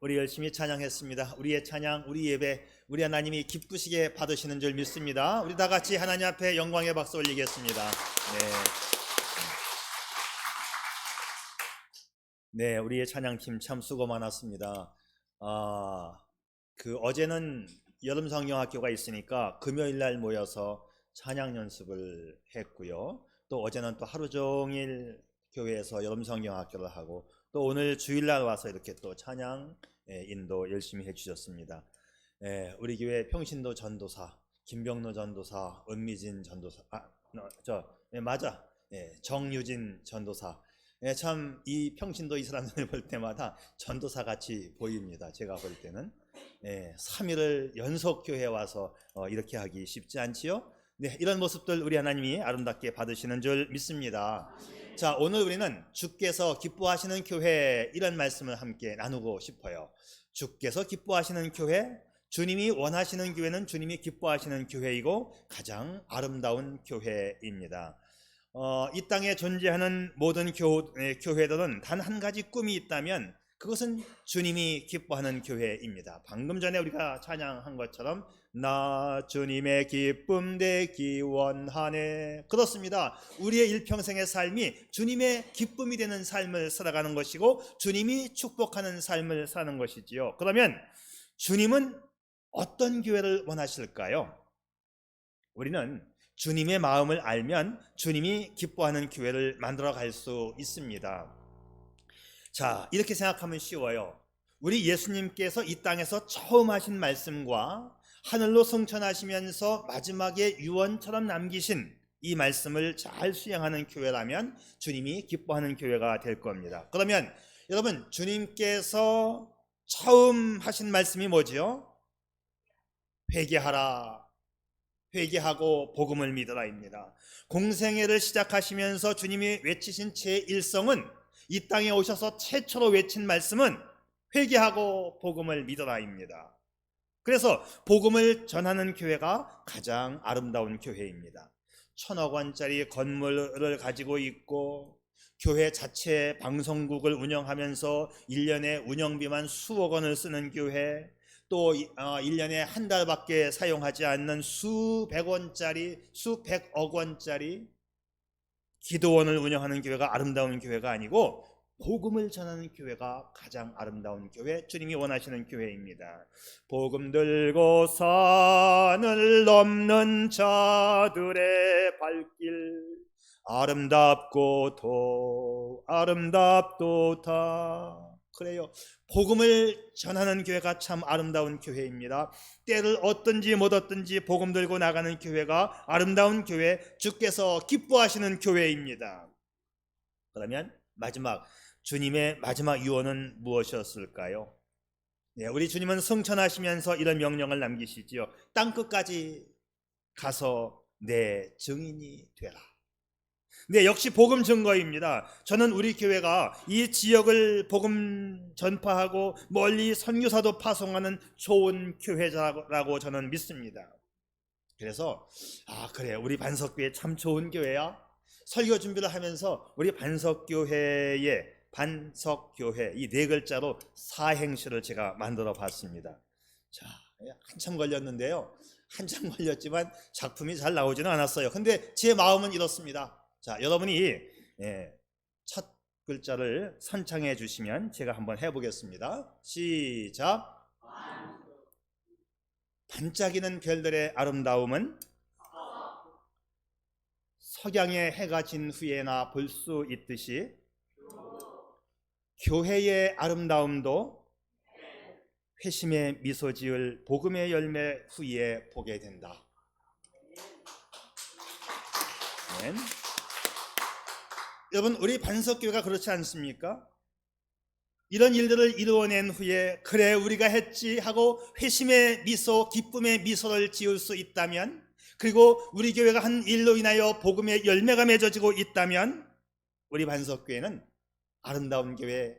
우리 열심히 찬양했습니다. 우리의 찬양, 우리 예배, 우리 하나님이 기쁘시게 받으시는 줄 믿습니다. 우리 다 같이 하나님 앞에 영광의 박수 올리겠습니다. 네, 우리의 찬양팀 참 수고 많았습니다. 어제는 여름성경학교가 있으니까 금요일 날 모여서 찬양 연습을 했고요. 또 어제는 또 하루 종일 교회에서 여름성경학교를 하고 또 오늘 주일날 와서 이렇게 또 찬양 인도 열심히 해주셨습니다. 우리 교회 평신도 전도사, 김병로 전도사, 은미진 전도사, 정유진 전도사. 참 이 평신도 이 사람들을 볼 때마다 전도사 같이 보입니다. 제가 볼 때는 3일을 연속 교회에 와서 이렇게 하기 쉽지 않지요. 네, 이런 모습들 우리 하나님이 아름답게 받으시는 줄 믿습니다. 자, 오늘 우리는 주께서 기뻐하시는 교회, 이런 말씀을 함께 나누고 싶어요. 주께서 기뻐하시는 교회, 주님이 원하시는 교회는 주님이 기뻐하시는 교회이고 가장 아름다운 교회입니다. 이 땅에 존재하는 모든 교회들은 단 한 가지 꿈이 있다면 그것은 주님이 기뻐하는 교회입니다. 방금 전에 우리가 찬양한 것처럼 나 주님의 기쁨 되기 원하네. 그렇습니다. 우리의 일평생의 삶이 주님의 기쁨이 되는 삶을 살아가는 것이고 주님이 축복하는 삶을 사는 것이지요. 그러면 주님은 어떤 교회를 원하실까요? 우리는 주님의 마음을 알면 주님이 기뻐하는 교회를 만들어 갈 수 있습니다. 자, 이렇게 생각하면 쉬워요. 우리 예수님께서 이 땅에서 처음 하신 말씀과 하늘로 승천하시면서 마지막에 유언처럼 남기신 이 말씀을 잘 수행하는 교회라면 주님이 기뻐하는 교회가 될 겁니다. 그러면 여러분, 주님께서 처음 하신 말씀이 뭐지요? 회개하라, 회개하고 복음을 믿으라입니다. 공생애를 시작하시면서 주님이 외치신 제1성은, 이 땅에 오셔서 최초로 외친 말씀은 회개하고 복음을 믿으라입니다. 그래서 복음을 전하는 교회가 가장 아름다운 교회입니다. 1,000억 원짜리 건물을 가지고 있고 교회 자체 방송국을 운영하면서 1년에 운영비만 수억 원을 쓰는 교회, 또 1년에 한 달밖에 사용하지 않는 수백억 원짜리 기도원을 운영하는 교회가 아름다운 교회가 아니고 복음을 전하는 교회가 가장 아름다운 교회, 주님이 원하시는 교회입니다. 복음 들고 산을 넘는 자들의 발길 아름답도다. 그래요. 복음을 전하는 교회가 참 아름다운 교회입니다. 때를 얻든지 못 얻든지 복음 들고 나가는 교회가 아름다운 교회, 주께서 기뻐하시는 교회입니다. 그러면 주님의 마지막 유언은 무엇이었을까요? 우리 주님은 승천하시면서 이런 명령을 남기시지요. 땅끝까지 가서 내 증인이 되라. 네, 역시 복음 증거입니다. 저는 우리 교회가 이 지역을 복음 전파하고 멀리 선교사도 파송하는 좋은 교회라고 저는 믿습니다. 그래서 그래, 우리 반석교회 참 좋은 교회야. 설교 준비를 하면서 우리 반석교회 이 네 글자로 사행시를 제가 만들어 봤습니다. 자, 한참 걸렸는데요. 한참 걸렸지만 작품이 잘 나오지는 않았어요. 근데 제 마음은 이렇습니다. 자, 여러분이 첫 글자를 선창해 주시면 제가 한번 해보겠습니다. 시작. 반짝이는 별들의 아름다움은 석양의 해가 진 후에나 볼 수 있듯이 교회의 아름다움도 회심의 미소 지을 복음의 열매 후에 보게 된다. 네. 여러분, 우리 반석교회가 그렇지 않습니까? 이런 일들을 이루어낸 후에 그래 우리가 했지 하고 회심의 미소, 기쁨의 미소를 지을 수 있다면, 그리고 우리 교회가 한 일로 인하여 복음의 열매가 맺어지고 있다면 우리 반석교회는 아름다운 교회,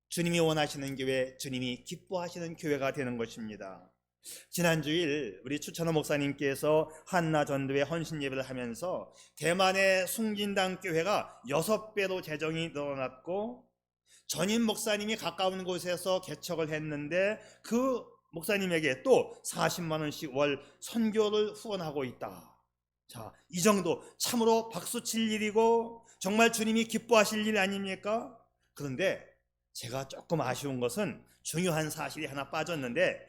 주님이 원하시는 교회, 주님이 기뻐하시는 교회가 되는 것입니다. 지난주일 우리 추천호 목사님께서 한나 전도회 헌신 예배를 하면서 대만의 숭진당 교회가 6배로 재정이 늘어났고 전임 목사님이 가까운 곳에서 개척을 했는데 그 목사님에게 또 40만 원씩 월 선교를 후원하고 있다. 자, 이 정도 참으로 박수칠 일이고 정말 주님이 기뻐하실 일 아닙니까? 그런데 제가 조금 아쉬운 것은 중요한 사실이 하나 빠졌는데,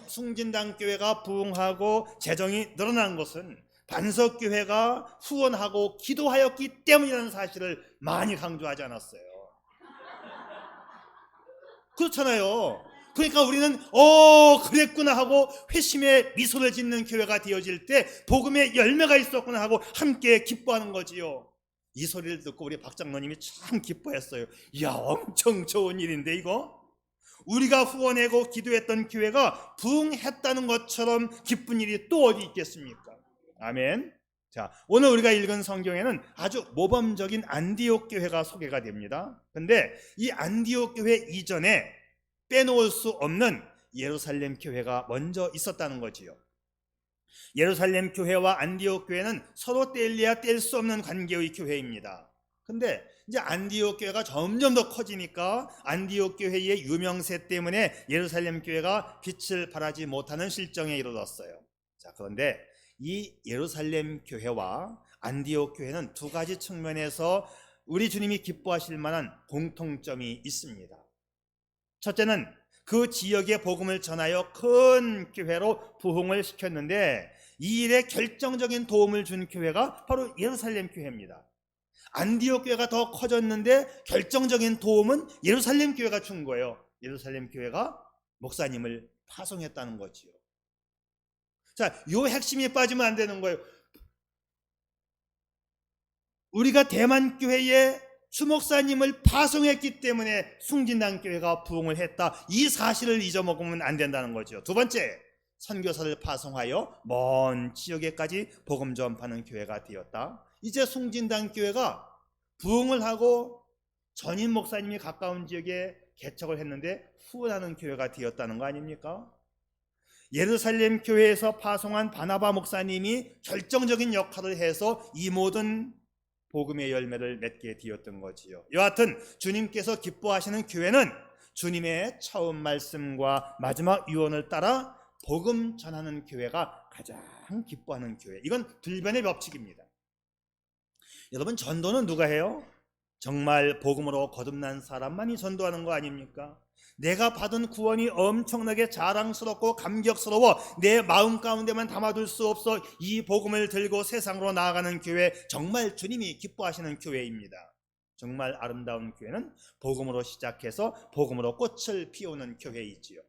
숭진당교회가 부흥하고 재정이 늘어난 것은 반석교회가 후원하고 기도하였기 때문이라는 사실을 많이 강조하지 않았어요. 그렇잖아요. 그러니까 우리는 그랬구나 하고 회심의 미소를 짓는 교회가 되어질 때 복음의 열매가 있었구나 하고 함께 기뻐하는 거지요. 이 소리를 듣고 우리 박 장로님이 참 기뻐했어요. 이야, 엄청 좋은 일인데 이거? 우리가 후원하고 기도했던 교회가 부흥했다는 것처럼 기쁜 일이 또 어디 있겠습니까? 아멘. 자, 오늘 우리가 읽은 성경에는 아주 모범적인 안디옥 교회가 소개가 됩니다. 근데 이 안디옥 교회 이전에 빼놓을 수 없는 예루살렘 교회가 먼저 있었다는 거지요. 예루살렘 교회와 안디옥 교회는 서로 뗄래야 뗄 수 없는 관계의 교회입니다. 근데 이제 안디옥 교회가 점점 더 커지니까 안디옥 교회의 유명세 때문에 예루살렘 교회가 빛을 발하지 못하는 실정에 이르렀어요. 자, 그런데 이 예루살렘 교회와 안디옥 교회는 두 가지 측면에서 우리 주님이 기뻐하실 만한 공통점이 있습니다. 첫째는 그 지역의 복음을 전하여 큰 교회로 부흥을 시켰는데 이 일에 결정적인 도움을 준 교회가 바로 예루살렘 교회입니다. 안디옥 교회가 더 커졌는데 결정적인 도움은 예루살렘 교회가 준 거예요. 예루살렘 교회가 목사님을 파송했다는 거지요. 자, 요 핵심이 빠지면 안 되는 거예요. 우리가 대만 교회에 수목사님을 파송했기 때문에 숭진당교회가 부흥을 했다. 이 사실을 잊어먹으면 안 된다는 거죠. 두 번째, 선교사를 파송하여 먼 지역에까지 복음 전파하는 교회가 되었다. 이제 숭진당교회가 부흥을 하고 전임 목사님이 가까운 지역에 개척을 했는데 후원하는 교회가 되었다는 거 아닙니까? 예루살렘 교회에서 파송한 바나바 목사님이 결정적인 역할을 해서 이 모든 복음의 열매를 맺게 되었던 거지요. 여하튼 주님께서 기뻐하시는 교회는 주님의 처음 말씀과 마지막 유언을 따라 복음 전하는 교회가 가장 기뻐하는 교회. 이건 불변의 법칙입니다. 여러분, 전도는 누가 해요? 정말 복음으로 거듭난 사람만이 전도하는 거 아닙니까? 내가 받은 구원이 엄청나게 자랑스럽고 감격스러워 내 마음 가운데만 담아둘 수 없어 이 복음을 들고 세상으로 나아가는 교회, 정말 주님이 기뻐하시는 교회입니다. 정말 아름다운 교회는 복음으로 시작해서 복음으로 꽃을 피우는 교회이지요.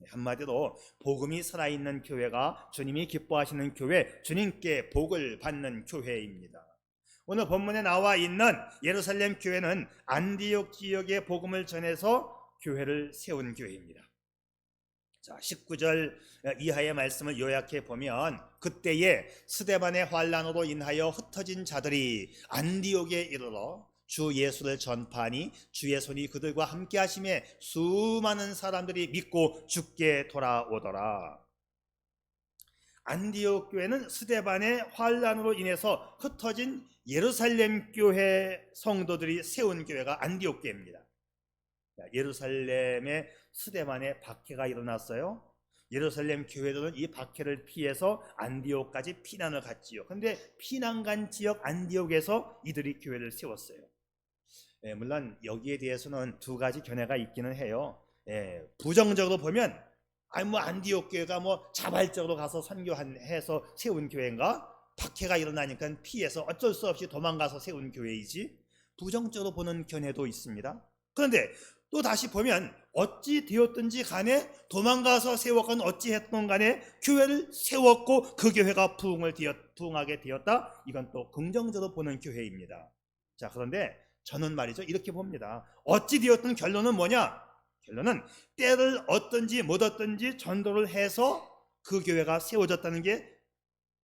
한마디로 복음이 살아있는 교회가 주님이 기뻐하시는 교회, 주님께 복을 받는 교회입니다. 오늘 본문에 나와 있는 예루살렘 교회는 안디옥 지역의 복음을 전해서 교회를 세운 교회입니다. 자, 19절 이하의 말씀을 요약해 보면, 그때에 스데반의 환난으로 인하여 흩어진 자들이 안디옥에 이르러 주 예수를 전파하니 주의 손이 그들과 함께 하심에 수많은 사람들이 믿고 주께 돌아오더라. 안디옥 교회는 스데반의 환난으로 인해서 흩어진 예루살렘 교회 성도들이 세운 교회가 안디옥 교회입니다. 예루살렘에 스데반의 박해가 일어났어요. 예루살렘 교회들은 이 박해를 피해서 안디옥까지 피난을 갔지요. 그런데 피난 간 지역 안디옥에서 이들이 교회를 세웠어요. 물론 여기에 대해서는 두 가지 견해가 있기는 해요. 부정적으로 보면 안디옥 교회가 자발적으로 가서 선교해서 세운 교회인가? 박해가 일어나니까 피해서 어쩔 수 없이 도망가서 세운 교회이지. 부정적으로 보는 견해도 있습니다. 그런데 또 다시 보면 어찌 되었든지 간에 도망가서 세웠건 어찌 했던 간에 교회를 세웠고 그 교회가 부흥하게 되었다. 이건 또 긍정적으로 보는 교회입니다. 자, 그런데 저는 말이죠, 이렇게 봅니다. 어찌 되었든 결론은 뭐냐? 결론은 때를 얻든지 못 얻든지 전도를 해서 그 교회가 세워졌다는 게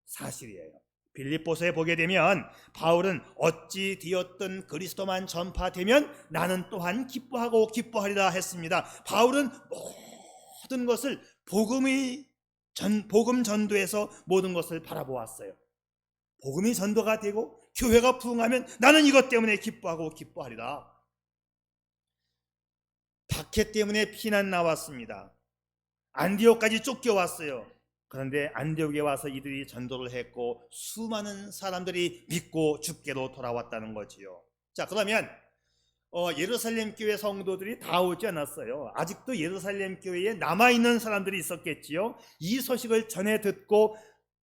사실이에요. 빌립보서에 보게 되면 바울은 어찌 되었든 그리스도만 전파되면 나는 또한 기뻐하고 기뻐하리라 했습니다. 바울은 모든 것을 복음 전도에서 모든 것을 바라보았어요. 복음이 전도가 되고 교회가 부흥하면 나는 이것 때문에 기뻐하고 기뻐하리라. 박해 때문에 피난 나왔습니다. 안디옥까지 쫓겨왔어요. 그런데 안디옥에 와서 이들이 전도를 했고 수많은 사람들이 믿고 주께로 돌아왔다는 거지요. 자, 그러면 예루살렘 교회 성도들이 다 오지 않았어요. 아직도 예루살렘 교회에 남아있는 사람들이 있었겠지요. 이 소식을 전해 듣고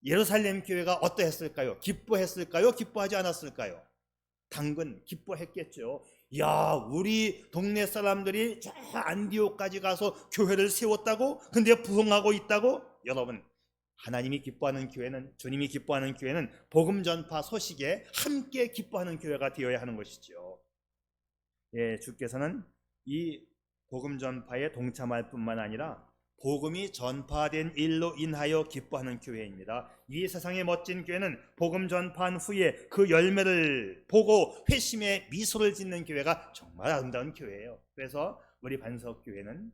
예루살렘 교회가 어떠했을까요? 기뻐했을까요? 기뻐하지 않았을까요? 당근 기뻐했겠죠. 야, 우리 동네 사람들이 저 안디옥까지 가서 교회를 세웠다고? 근데 부흥하고 있다고? 여러분, 하나님이 기뻐하는 교회는, 주님이 기뻐하는 교회는 복음 전파 소식에 함께 기뻐하는 교회가 되어야 하는 것이죠. 예, 주께서는 이 복음 전파에 동참할 뿐만 아니라 복음이 전파된 일로 인하여 기뻐하는 교회입니다. 이 세상의 멋진 교회는 복음 전파한 후에 그 열매를 보고 회심의 미소를 짓는 교회가 정말 아름다운 교회예요. 그래서 우리 반석교회는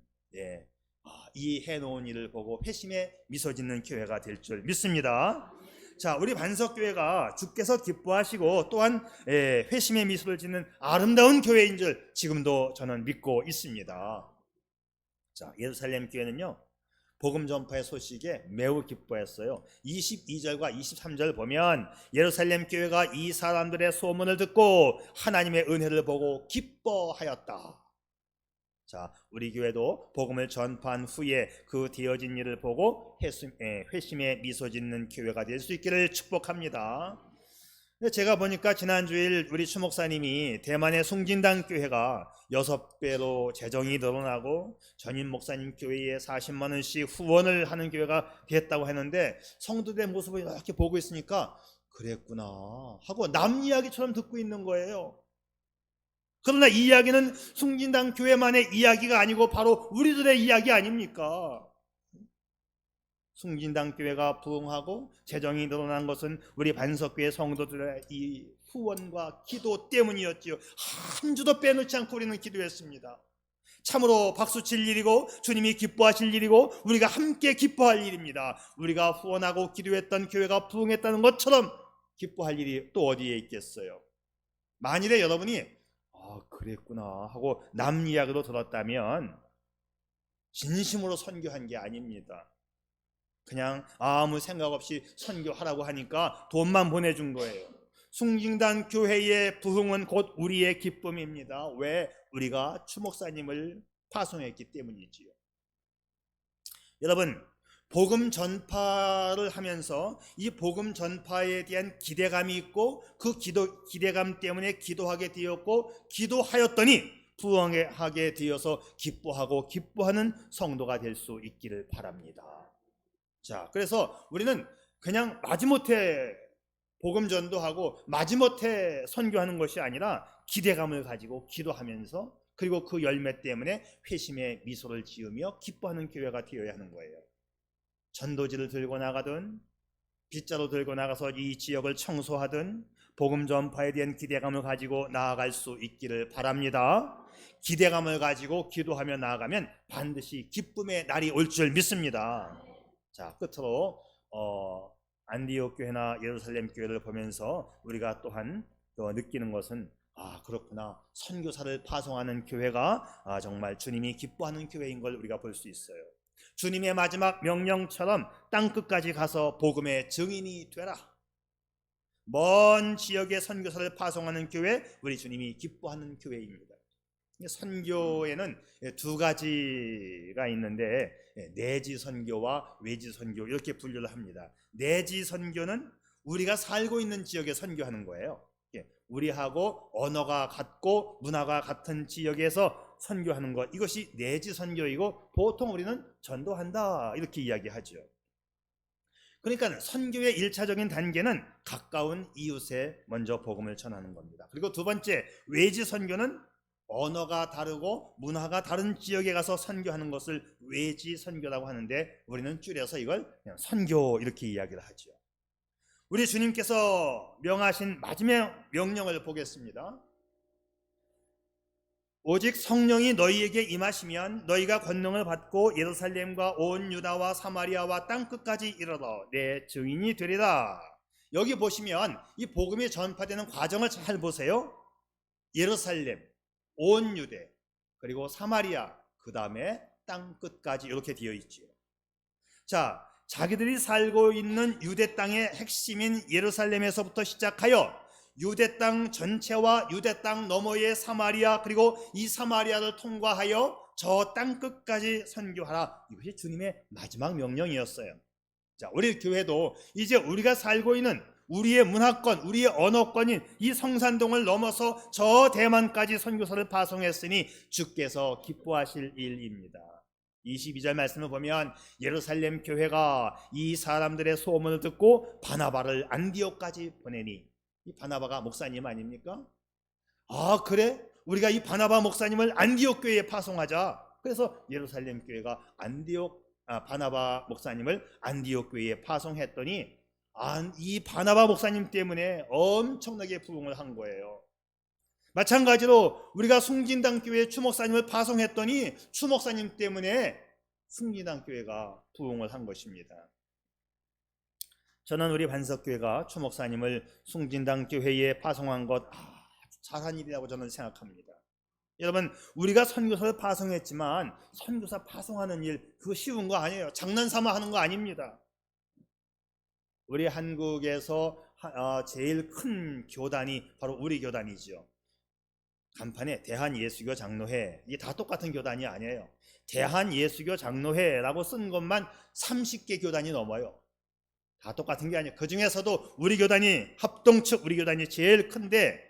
이 해놓은 일을 보고 회심의 미소 짓는 교회가 될 줄 믿습니다. 자, 우리 반석교회가 주께서 기뻐하시고 또한 회심의 미소를 짓는 아름다운 교회인 줄 지금도 저는 믿고 있습니다. 자, 예루살렘 교회는요, 복음 전파의 소식에 매우 기뻐했어요. 22절과 23절 보면 예루살렘 교회가 이 사람들의 소문을 듣고 하나님의 은혜를 보고 기뻐하였다. 자, 우리 교회도 복음을 전파한 후에 그 되어진 일을 보고 회심의 미소 짓는 교회가 될 수 있기를 축복합니다. 제가 보니까 지난주일 우리 추목사님이 대만의 숭진당 교회가 6배로 재정이 늘어나고 전임 목사님 교회에 40만 원씩 후원을 하는 교회가 됐다고 했는데 성도들의 모습을 이렇게 보고 있으니까 그랬구나 하고 남 이야기처럼 듣고 있는 거예요. 그러나 이 이야기는 숭진당 교회만의 이야기가 아니고 바로 우리들의 이야기 아닙니까? 숭진당 교회가 부흥하고 재정이 늘어난 것은 우리 반석교회 성도들의 이 후원과 기도 때문이었지요. 한 주도 빼놓지 않고 우리는 기도했습니다. 참으로 박수칠 일이고 주님이 기뻐하실 일이고 우리가 함께 기뻐할 일입니다. 우리가 후원하고 기도했던 교회가 부흥했다는 것처럼 기뻐할 일이 또 어디에 있겠어요? 만일에 여러분이 그랬구나 하고 남 이야기로 들었다면 진심으로 선교한 게 아닙니다. 그냥 아무 생각 없이 선교하라고 하니까 돈만 보내준 거예요. 숭진당 교회의 부흥은 곧 우리의 기쁨입니다. 왜? 우리가 추목사님을 파송했기 때문이지요. 여러분, 복음 전파를 하면서 이 복음 전파에 대한 기대감이 있고 그 기대감 때문에 기도하게 되었고 기도하였더니 부흥하게 되어서 기뻐하고 기뻐하는 성도가 될 수 있기를 바랍니다. 자, 그래서 우리는 그냥 마지못해 복음 전도하고 마지못해 선교하는 것이 아니라 기대감을 가지고 기도하면서 그리고 그 열매 때문에 회심의 미소를 지으며 기뻐하는 교회가 되어야 하는 거예요. 전도지를 들고 나가든 빗자루 들고 나가서 이 지역을 청소하든 복음 전파에 대한 기대감을 가지고 나아갈 수 있기를 바랍니다. 기대감을 가지고 기도하며 나아가면 반드시 기쁨의 날이 올 줄 믿습니다. 자, 끝으로 안디옥 교회나 예루살렘 교회를 보면서 우리가 또한 느끼는 것은 그렇구나, 선교사를 파송하는 교회가 정말 주님이 기뻐하는 교회인 걸 우리가 볼 수 있어요. 주님의 마지막 명령처럼 땅끝까지 가서 복음의 증인이 되라. 먼 지역의 선교사를 파송하는 교회, 우리 주님이 기뻐하는 교회입니다. 선교에는 두 가지가 있는데 내지 선교와 외지 선교 이렇게 분류를 합니다. 내지 선교는 우리가 살고 있는 지역에 선교하는 거예요. 우리하고 언어가 같고 문화가 같은 지역에서 선교하는 것, 이것이 내지 선교이고 보통 우리는 전도한다 이렇게 이야기하죠. 그러니까 선교의 1차적인 단계는 가까운 이웃에 먼저 복음을 전하는 겁니다. 그리고 두 번째, 외지 선교는 언어가 다르고 문화가 다른 지역에 가서 선교하는 것을 외지 선교라고 하는데 우리는 줄여서 이걸 그냥 선교 이렇게 이야기를 하죠. 우리 주님께서 명하신 마지막 명령을 보겠습니다. 오직 성령이 너희에게 임하시면 너희가 권능을 받고 예루살렘과 온 유다와 사마리아와 땅끝까지 이르러 내 증인이 되리라. 여기 보시면 이 복음이 전파되는 과정을 잘 보세요. 예루살렘, 온 유대, 그리고 사마리아, 그 다음에 땅 끝까지 이렇게 되어 있지요. 자, 자기들이 살고 있는 유대 땅의 핵심인 예루살렘에서부터 시작하여 유대 땅 전체와 유대 땅 너머의 사마리아, 그리고 이 사마리아를 통과하여 저 땅 끝까지 선교하라. 이것이 주님의 마지막 명령이었어요. 자, 우리 교회도 이제 우리가 살고 있는 우리의 문화권, 우리의 언어권인 이 성산동을 넘어서 저 대만까지 선교사를 파송했으니 주께서 기뻐하실 일입니다. 22절 말씀을 보면 예루살렘 교회가 이 사람들의 소문을 듣고 바나바를 안디옥까지 보내니, 이 바나바가 목사님 아닙니까? 아, 그래? 우리가 이 바나바 목사님을 안디옥 교회에 파송하자. 그래서 예루살렘 교회가 바나바 목사님을 안디옥 교회에 파송했더니 이 바나바 목사님 때문에 엄청나게 부흥을 한 거예요. 마찬가지로 우리가 숭진당 교회에 추목사님을 파송했더니 추목사님 때문에 숭진당 교회가 부흥을 한 것입니다. 저는 우리 반석교회가 추목사님을 숭진당 교회에 파송한 것 아주 잘한 일이라고 저는 생각합니다. 여러분, 우리가 선교사를 파송했지만 선교사 파송하는 일 그거 쉬운 거 아니에요. 장난삼아 하는 거 아닙니다. 우리 한국에서 제일 큰 교단이 바로 우리 교단이죠. 간판에 대한예수교 장로회, 이게 다 똑같은 교단이 아니에요. 대한예수교 장로회라고 쓴 것만 30개 교단이 넘어요. 다 똑같은 게 아니에요. 그 중에서도 우리 교단이 합동측 우리 교단이 제일 큰데,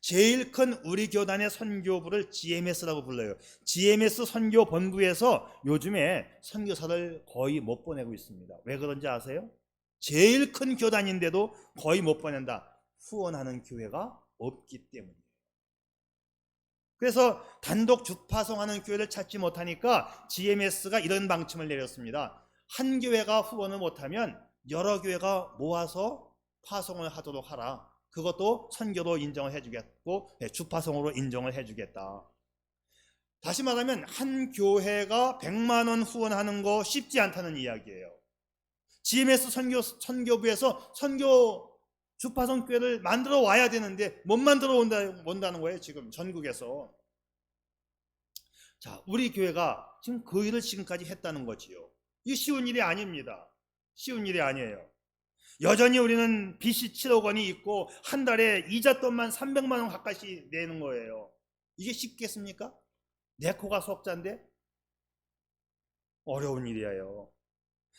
제일 큰 우리 교단의 선교부를 GMS라고 불러요. GMS 선교본부에서 요즘에 선교사를 거의 못 보내고 있습니다. 왜 그런지 아세요? 제일 큰 교단인데도 거의 못 보낸다. 후원하는 교회가 없기 때문이에요. 그래서 단독 주파송하는 교회를 찾지 못하니까 GMS가 이런 방침을 내렸습니다. 한 교회가 후원을 못하면 여러 교회가 모아서 파송을 하도록 하라. 그것도 선교로 인정을 해주겠고 주파송으로 인정을 해주겠다. 다시 말하면 한 교회가 100만 원 후원하는 거 쉽지 않다는 이야기예요. GMS 선교부에서 선교 주파송 교회를 만들어 와야 되는데 못 만들어 온다는 거예요. 지금 전국에서. 자, 우리 교회가 지금 그 일을 지금까지 했다는 거지요. 이게 쉬운 일이 아닙니다. 쉬운 일이 아니에요. 여전히 우리는 빚이 7억 원이 있고 한 달에 이자 돈만 300만 원 가까이 내는 거예요. 이게 쉽겠습니까? 내 코가 속자인데 어려운 일이에요.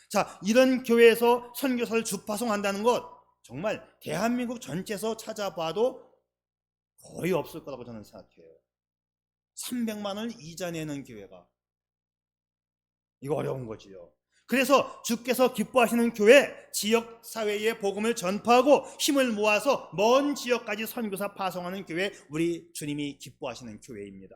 자, 이런 교회에서 선교사를 주파송한다는 것 정말 대한민국 전체에서 찾아봐도 거의 없을 거라고 저는 생각해요. 300만 원을 이자 내는 교회가, 이거 어려운 거지요. 그래서 주께서 기뻐하시는 교회, 지역 사회에 복음을 전파하고 힘을 모아서 먼 지역까지 선교사 파송하는 교회, 우리 주님이 기뻐하시는 교회입니다.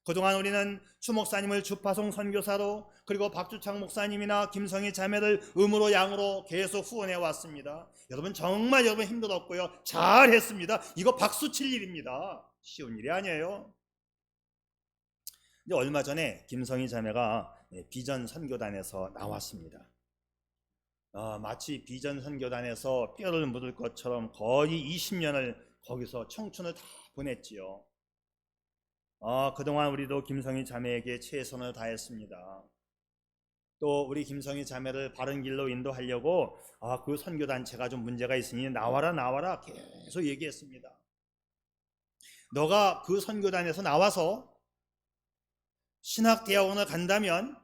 그동안 우리는 추 목사님을 주파송 선교사로, 그리고 박주창 목사님이나 김성희 자매를 음으로 양으로 계속 후원해 왔습니다. 여러분 정말 여러분 힘들었고요, 잘했습니다. 이거 박수 칠 일입니다. 쉬운 일이 아니에요. 이제 얼마 전에 김성희 자매가 비전 선교단에서 나왔습니다. 마치 비전 선교단에서 뼈를 묻을 것처럼 거의 20년을 거기서 청춘을 다 보냈지요. 그동안 우리도 김성희 자매에게 최선을 다했습니다. 또 우리 김성희 자매를 바른 길로 인도하려고 그 선교단체가 좀 문제가 있으니 나와라 계속 얘기했습니다. 너가 그 선교단에서 나와서 신학대학원을 간다면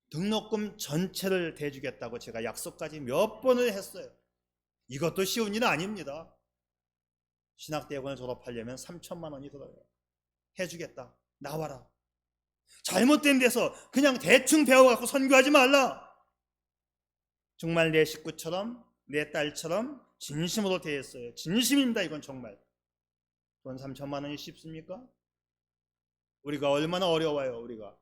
등록금 전체를 대주겠다고 제가 약속까지 몇 번을 했어요. 이것도 쉬운 일은 아닙니다. 신학대학원을 졸업하려면 3천만 원이 들어요. 해주겠다. 나와라. 잘못된 데서 그냥 대충 배워갖고 선교하지 말라. 정말 내 식구처럼, 내 딸처럼 진심으로 대했어요. 진심입니다. 이건 정말. 돈 3천만 원이 쉽습니까? 우리가 얼마나 어려워요. 우리가.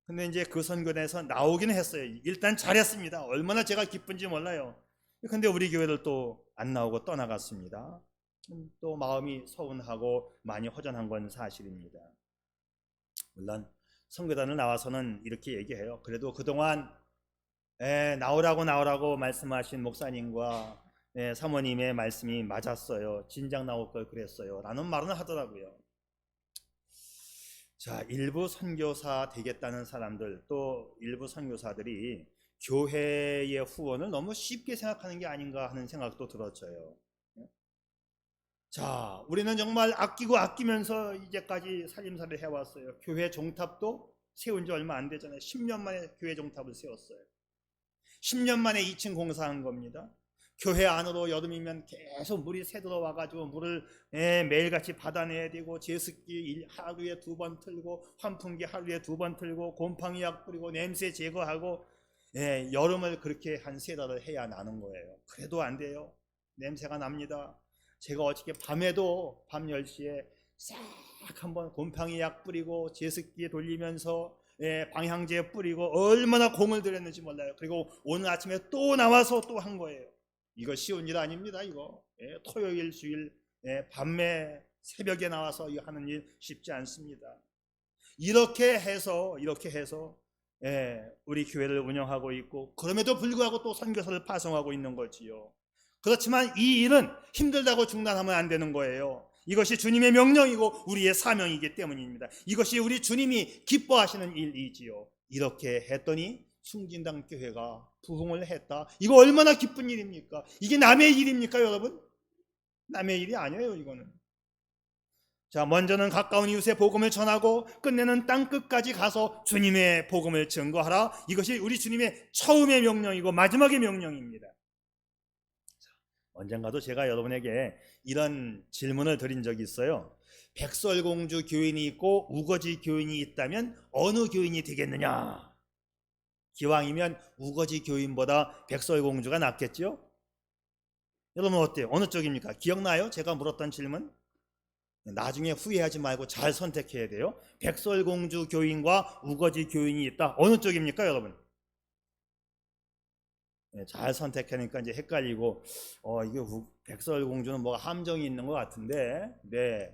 근데 이제 그 선교단에서 나오기는 했어요. 일단 잘했습니다. 얼마나 제가 기쁜지 몰라요. 근데 우리 교회를 또 안 나오고 떠나갔습니다. 또 마음이 서운하고 많이 허전한 건 사실입니다. 물론 선교단을 나와서는 이렇게 얘기해요. 그래도 그동안 나오라고 말씀하신 목사님과 사모님의 말씀이 맞았어요. 진작 나올 걸 그랬어요. 라는 말은 하더라고요. 자, 일부 선교사 되겠다는 사람들, 또 일부 선교사들이 교회의 후원을 너무 쉽게 생각하는 게 아닌가 하는 생각도 들었어요. 자, 우리는 정말 아끼고 아끼면서 이제까지 살림살이를 해왔어요. 교회 종탑도 세운 지 얼마 안 되잖아요. 10년 만에 교회 종탑을 세웠어요. 10년 만에 2층 공사한 겁니다. 교회 안으로 여름이면 계속 물이 새들어와가지고 물을 매일같이 받아내야 되고, 제습기 하루에 2번 틀고, 환풍기 하루에 2번 틀고, 곰팡이약 뿌리고, 냄새 제거하고, 여름을 그렇게 한 3달을 해야 나는 거예요. 그래도 안 돼요. 냄새가 납니다. 제가 어저께 밤에도 밤 10시에 싹 한번 곰팡이약 뿌리고 제습기에 돌리면서 방향제 뿌리고 얼마나 공을 들였는지 몰라요. 그리고 오늘 아침에 또 나와서 또 한 거예요. 이거 쉬운 일 아닙니다. 이거 토요일 주일 밤에 새벽에 나와서 하는 일 쉽지 않습니다. 이렇게 해서 우리 교회를 운영하고 있고, 그럼에도 불구하고 또 선교사를 파송하고 있는 거지요. 그렇지만 이 일은 힘들다고 중단하면 안 되는 거예요. 이것이 주님의 명령이고 우리의 사명이기 때문입니다. 이것이 우리 주님이 기뻐하시는 일이지요. 이렇게 했더니 숭진당 교회가 부흥을 했다. 이거 얼마나 기쁜 일입니까? 이게 남의 일입니까, 여러분? 남의 일이 아니에요, 이거는. 자, 먼저는 가까운 이웃의 복음을 전하고 끝내는 땅 끝까지 가서 주님의 복음을 증거하라. 이것이 우리 주님의 처음의 명령이고 마지막의 명령입니다. 언젠가도 제가 여러분에게 이런 질문을 드린 적이 있어요. 백설공주 교인이 있고 우거지 교인이 있다면 어느 교인이 되겠느냐? 기왕이면 우거지 교인보다 백설공주가 낫겠죠? 여러분 어때요? 어느 쪽입니까? 기억나요? 제가 물었던 질문? 나중에 후회하지 말고 잘 선택해야 돼요. 백설공주 교인과 우거지 교인이 있다. 어느 쪽입니까, 여러분? 잘 선택하니까 이제 헷갈리고, 이게 백설공주는 뭐가 함정이 있는 것 같은데, 네,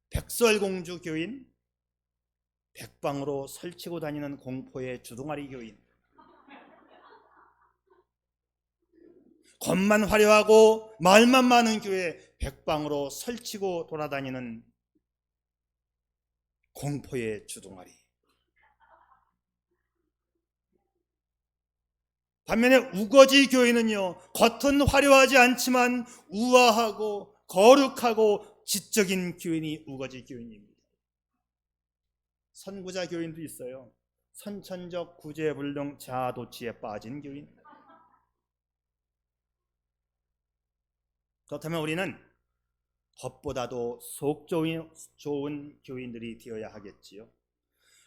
백설공주 교인, 백방으로 설치고 다니는 공포의 주둥아리 교인, 겉만 화려하고 말만 많은 교회, 백방으로 설치고 돌아다니는 공포의 주둥아리. 반면에 우거지 교회는요, 겉은 화려하지 않지만 우아하고 거룩하고 지적인 교인이 우거지 교인입니다. 선구자 교인도 있어요. 선천적 구제불능 자아도취에 빠진 교인. 그렇다면 우리는 겉보다도 속 좋은 교인들이 되어야 하겠지요.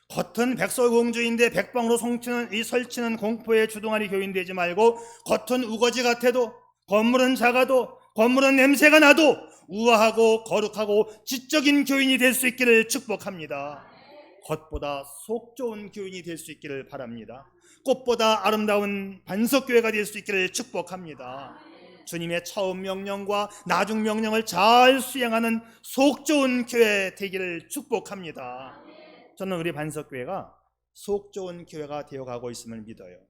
겉은 백설공주인데 백방으로 설치는 공포의 주둥아리 교인 되지 말고, 겉은 우거지 같아도, 건물은 작아도, 건물은 냄새가 나도 우아하고 거룩하고 지적인 교인이 될 수 있기를 축복합니다. 겉보다 속 좋은 교인이 될 수 있기를 바랍니다. 꽃보다 아름다운 반석교회가 될 수 있기를 축복합니다. 주님의 처음 명령과 나중 명령을 잘 수행하는 속 좋은 교회 되기를 축복합니다. 저는 우리 반석교회가 속 좋은 교회가 되어가고 있음을 믿어요.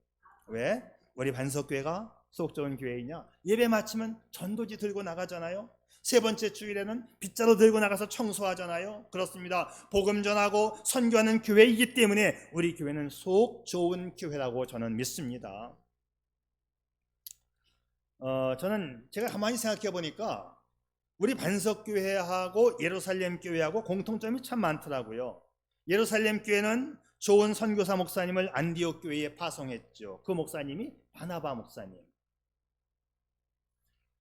왜? 우리 반석교회가 속 좋은 교회이냐? 예배 마치면 전도지 들고 나가잖아요. 세 번째 주일에는 빗자루 들고 나가서 청소하잖아요. 그렇습니다. 복음 전하고 선교하는 교회이기 때문에 우리 교회는 속 좋은 교회라고 저는 믿습니다. 저는 제가 가만히 생각해 보니까 우리 반석교회하고 예루살렘 교회하고 공통점이 참 많더라고요. 예루살렘 교회는 좋은 선교사 목사님을 안디옥 교회에 파송했죠. 그 목사님이 바나바 목사님.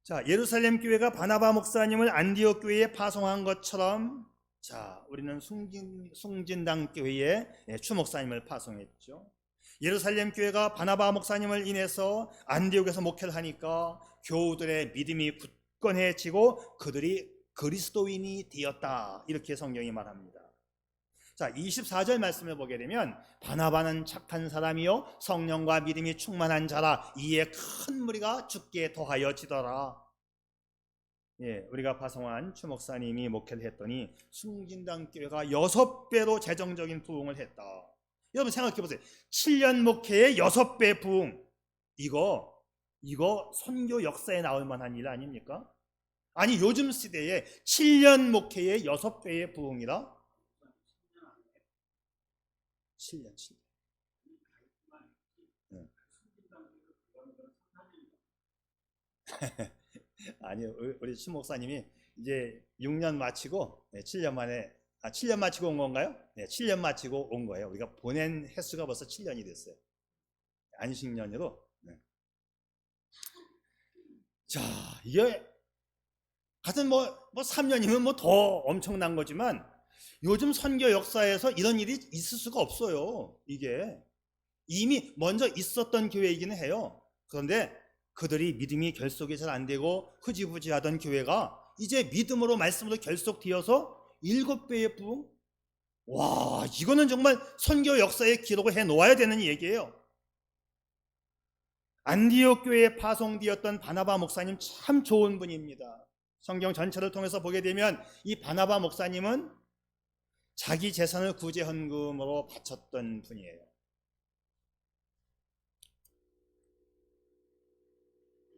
자, 예루살렘 교회가 바나바 목사님을 안디옥 교회에 파송한 것처럼, 자, 우리는 숭진당 교회에 추 목사님을 파송했죠. 예루살렘 교회가 바나바 목사님을 인해서 안디옥에서 목회를 하니까 교우들의 믿음이 굳건해지고 그들이 그리스도인이 되었다, 이렇게 성경이 말합니다. 자, 24절 말씀을 보게 되면 바나바는 착한 사람이요 성령과 믿음이 충만한 자라, 이에 큰 무리가 주께 더하여지더라. 우리가 파송한 추 목사님이 목회를 했더니 숭진당 교회가 6배로 재정적인 부흥을 했다. 여러분 생각해 보세요. 7년 목회에 6배 부흥. 이거 선교 역사에 나올 만한 일 아닙니까? 아니, 요즘 시대에 7년 목회에 6배의 부흥이라? 7년, 7년. 응. 아니요, 우리 추 목사님이 이제 6년 마치고 7년 만에 7년 마치고 온 건가요? 네, 7년 마치고 온 거예요. 우리가 보낸 횟수가 벌써 7년이 됐어요. 안식년으로. 네. 자, 이게 같은 뭐 3년이면 뭐 더 엄청난 거지만 요즘 선교 역사에서 이런 일이 있을 수가 없어요. 이게 이미 먼저 있었던 교회이기는 해요. 그런데 그들이 믿음이 결속이 잘 안 되고 흐지부지하던 교회가 이제 믿음으로 말씀으로 결속되어서 7배의 부흥. 와, 이거는 정말 선교 역사에 기록을 해 놓아야 되는 얘기예요. 안디옥 교회에 파송되었던 바나바 목사님 참 좋은 분입니다. 성경 전체를 통해서 보게 되면 이 바나바 목사님은 자기 재산을 구제 헌금으로 바쳤던 분이에요.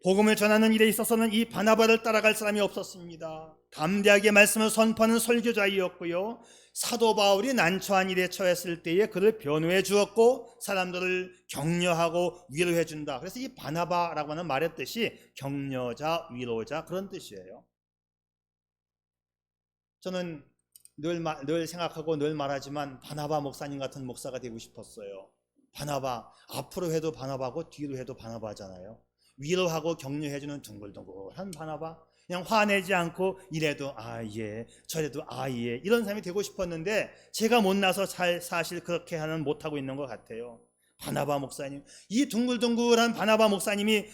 복음을 전하는 일에 있어서는 이 바나바를 따라갈 사람이 없었습니다. 담대하게 말씀을 선포하는 설교자이었고요. 사도 바울이 난처한 일에 처했을 때에 그를 변호해 주었고 사람들을 격려하고 위로해 준다. 그래서 이 바나바라고 하는 말의 뜻이 격려자, 위로자 그런 뜻이에요. 저는 늘 생각하고 늘 말하지만 바나바 목사님 같은 목사가 되고 싶었어요. 바나바, 앞으로 해도 바나바고 뒤로 해도 바나바잖아요. 위로하고 격려해주는 둥글둥글한 바나바, 그냥 화내지 않고 이래도 예, 저래도 예, 이런 사람이 되고 싶었는데 제가 못나서 사실 그렇게 못하고 있는 것 같아요. 바나바 목사님, 이 둥글둥글한 바나바 목사님이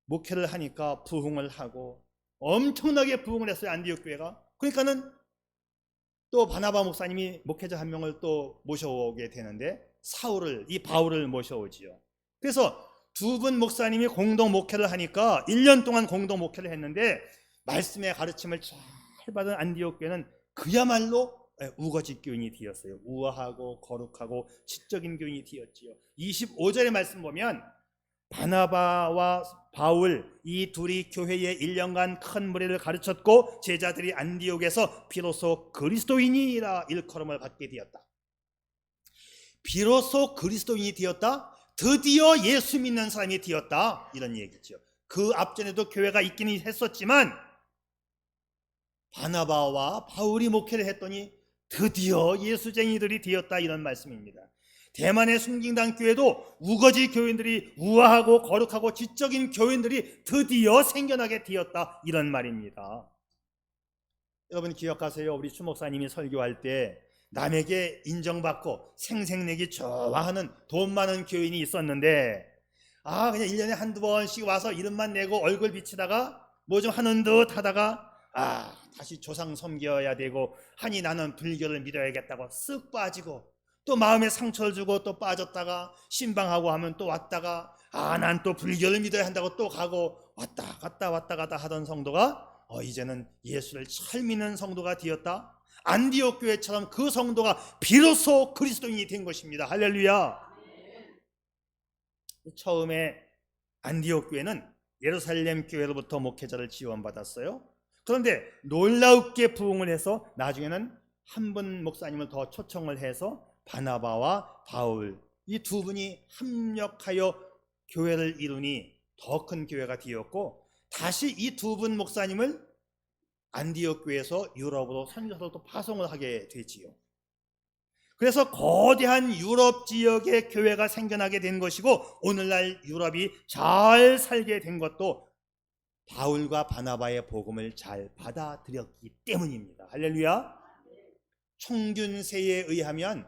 목회를 하니까 부흥을 하고 엄청나게 부흥을 했어요. 안디옥 교회가. 그러니까는 또 바나바 목사님이 목회자 한 명을 또 모셔오게 되는데 이 바울을 모셔오지요. 그래서 두 분 목사님이 공동 목회를 하니까 1년 동안 공동 목회를 했는데 말씀의 가르침을 잘 받은 안디옥 교회는 그야말로 우거지 교인이 되었어요. 우아하고 거룩하고 지적인 교인이 되었지요. 25절의 말씀 보면 바나바와 바울 이 둘이 교회에 1년간 큰 무리를 가르쳤고 제자들이 안디옥에서 비로소 그리스도인이라 일컬음을 받게 되었다. 비로소 그리스도인이 되었다. 드디어 예수 믿는 사람이 되었다. 이런 얘기죠. 그 앞전에도 교회가 있기는 했었지만 바나바와 바울이 목회를 했더니 드디어 예수쟁이들이 되었다. 이런 말씀입니다. 대만의 순경당 교회도 우거지 교인들이 우아하고 거룩하고 지적인 교인들이 드디어 생겨나게 되었다. 이런 말입니다. 여러분 기억하세요? 우리 추 목사님이 설교할 때 남에게 인정받고 생색내기 좋아하는 돈 많은 교인이 있었는데 그냥 1년에 한두 번씩 와서 이름만 내고 얼굴 비치다가 뭐 좀 하는 듯 하다가 다시 조상 섬겨야 되고 하니 나는 불교를 믿어야겠다고 쓱 빠지고 또 마음에 상처를 주고 또 빠졌다가 신방하고 하면 또 왔다가 난 또 불교를 믿어야 한다고 또 가고 왔다 갔다 하던 성도가 이제는 예수를 잘 믿는 성도가 되었다. 안디옥 교회처럼 그 성도가 비로소 그리스도인이 된 것입니다. 할렐루야. 처음에 안디옥 교회는 예루살렘 교회로부터 목회자를 지원받았어요. 그런데 놀랍게 부흥을 해서 나중에는 한 분 목사님을 더 초청을 해서 바나바와 바울 이 두 분이 합력하여 교회를 이루니 더 큰 교회가 되었고 다시 이 두 분 목사님을 안디옥 교회에서 유럽으로 선교사로 또 파송을 하게 되지요. 그래서 거대한 유럽 지역의 교회가 생겨나게 된 것이고 오늘날 유럽이 잘 살게 된 것도 바울과 바나바의 복음을 잘 받아들였기 때문입니다. 할렐루야. 총균세에 의하면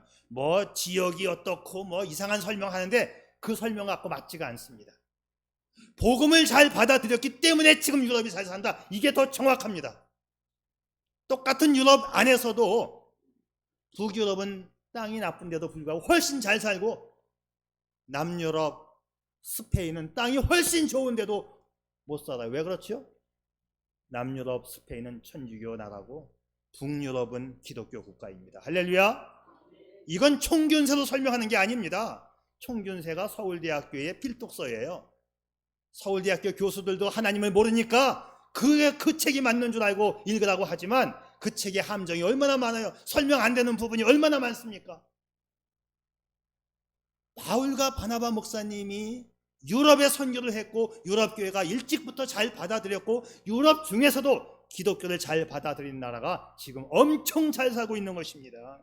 지역이 어떻고 이상한 설명하는데 그 설명 갖고 맞지가 않습니다. 복음을 잘 받아들였기 때문에 지금 유럽이 잘 산다. 이게 더 정확합니다. 똑같은 유럽 안에서도 북유럽은 땅이 나쁜데도 불구하고 훨씬 잘 살고 남유럽, 스페인은 땅이 훨씬 좋은데도 못 살아요. 왜 그렇죠? 남유럽, 스페인은 천주교 나라고 북유럽은 기독교 국가입니다. 할렐루야. 이건 총균세로 설명하는 게 아닙니다. 총균세가 서울대학교의 필독서예요. 서울대학교 교수들도 하나님을 모르니까 그 책이 맞는 줄 알고 읽으라고 하지만 그 책의 함정이 얼마나 많아요. 설명 안 되는 부분이 얼마나 많습니까? 바울과 바나바 목사님이 유럽에 선교를 했고 유럽 교회가 일찍부터 잘 받아들였고 유럽 중에서도 기독교를 잘 받아들인 나라가 지금 엄청 잘 살고 있는 것입니다.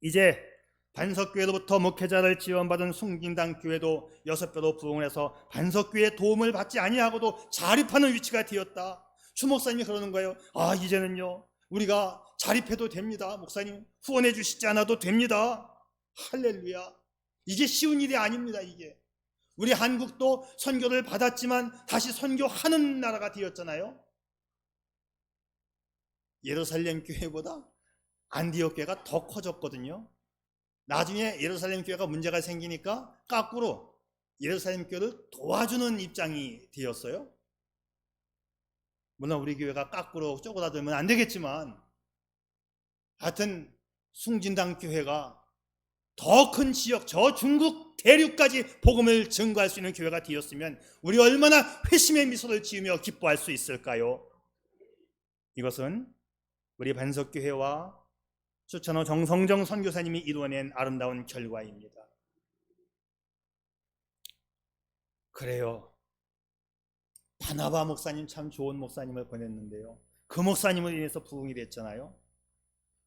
이제 반석교회로부터 목회자를 지원받은 숭진당 교회도 6배로 부흥을 해서 반석교회의 도움을 받지 아니하고도 자립하는 위치가 되었다. 추 목사님이 그러는 거예요. 이제는요 우리가 자립해도 됩니다. 목사님 후원해 주시지 않아도 됩니다. 할렐루야. 이게 쉬운 일이 아닙니다. 이게 우리 한국도 선교를 받았지만 다시 선교하는 나라가 되었잖아요. 예루살렘 교회보다 안디옥 교회가 더 커졌거든요. 나중에 예루살렘 교회가 문제가 생기니까 거꾸로 예루살렘 교회를 도와주는 입장이 되었어요. 물론 우리 교회가 거꾸로 쪼그라들면 안 되겠지만 하여튼 숭진당 교회가 더 큰 지역 저 중국 대륙까지 복음을 증거할 수 있는 교회가 되었으면 우리 얼마나 회심의 미소를 지으며 기뻐할 수 있을까요? 이것은 우리 반석교회와 수찬호 정성정 선교사님이 이루어낸 아름다운 결과입니다. 그래요. 바나바 목사님 참 좋은 목사님을 보냈는데요. 그 목사님을 인해서 부흥이 됐잖아요.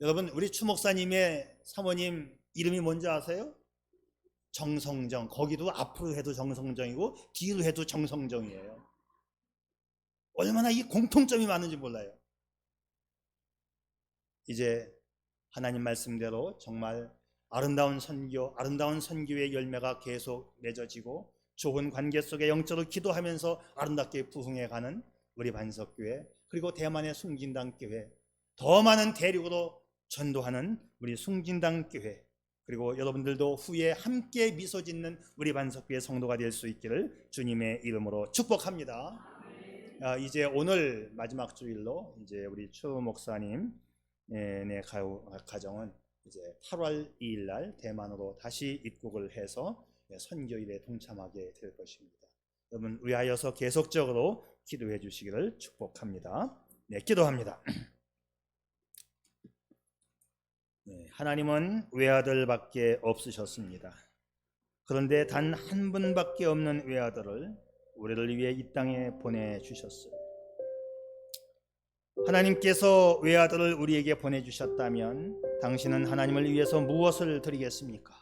여러분 우리 추 목사님의 사모님 이름이 뭔지 아세요? 정성정. 거기도 앞으로 해도 정성정이고 뒤로 해도 정성정이에요. 얼마나 이 공통점이 많은지 몰라요. 이제 하나님 말씀대로 정말 아름다운 선교, 아름다운 선교의 열매가 계속 맺어지고 좋은 관계 속에 영적으로 기도하면서 아름답게 부흥해가는 우리 반석교회, 그리고 대만의 숭진당 교회, 더 많은 대륙으로 전도하는 우리 숭진당 교회, 그리고 여러분들도 후에 함께 미소 짓는 우리 반석교회 성도가 될 수 있기를 주님의 이름으로 축복합니다. 이제 오늘 마지막 주일로 이제 우리 추 목사님 네 가정은 이제 8월 2일 날 대만으로 다시 입국을 해서 선교일에 동참하게 될 것입니다. 여러분 위하여서 계속적으로 기도해 주시기를 축복합니다. 네, 기도합니다. 하나님은 외아들밖에 없으셨습니다. 그런데 단 한 분밖에 없는 외아들을 우리를 위해 이 땅에 보내주셨어요. 하나님께서 외아들을 우리에게 보내주셨다면 당신은 하나님을 위해서 무엇을 드리겠습니까?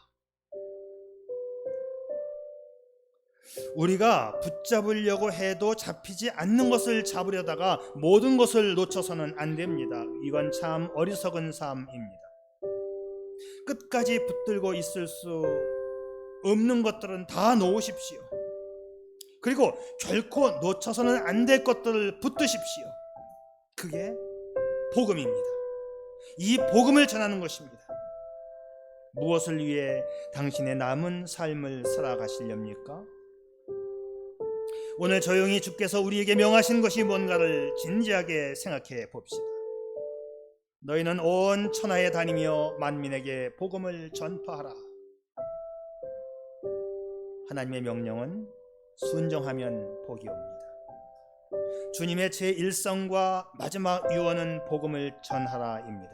우리가 붙잡으려고 해도 잡히지 않는 것을 잡으려다가 모든 것을 놓쳐서는 안 됩니다. 이건 참 어리석은 삶입니다. 끝까지 붙들고 있을 수 없는 것들은 다 놓으십시오. 그리고 결코 놓쳐서는 안 될 것들을 붙드십시오. 그게 복음입니다. 이 복음을 전하는 것입니다. 무엇을 위해 당신의 남은 삶을 살아가시렵니까? 오늘 조용히 주께서 우리에게 명하신 것이 뭔가를 진지하게 생각해 봅시다. 너희는 온 천하에 다니며 만민에게 복음을 전파하라. 하나님의 명령은 순종하면 복이 옵니다. 주님의 제1성과 마지막 유언은 복음을 전하라입니다.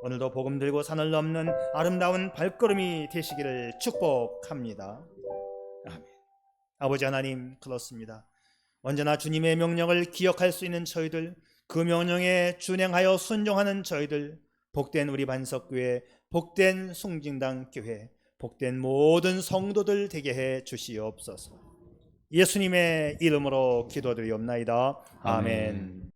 오늘도 복음 들고 산을 넘는 아름다운 발걸음이 되시기를 축복합니다. 아멘. 아버지 하나님, 그렇습니다. 언제나 주님의 명령을 기억할 수 있는 저희들, 그 명령에 준행하여 순종하는 저희들, 복된 우리 반석교회, 복된 숭진당 교회, 복된 모든 성도들 되게 해 주시옵소서. 예수님의 이름으로 기도드리옵나이다. 아멘.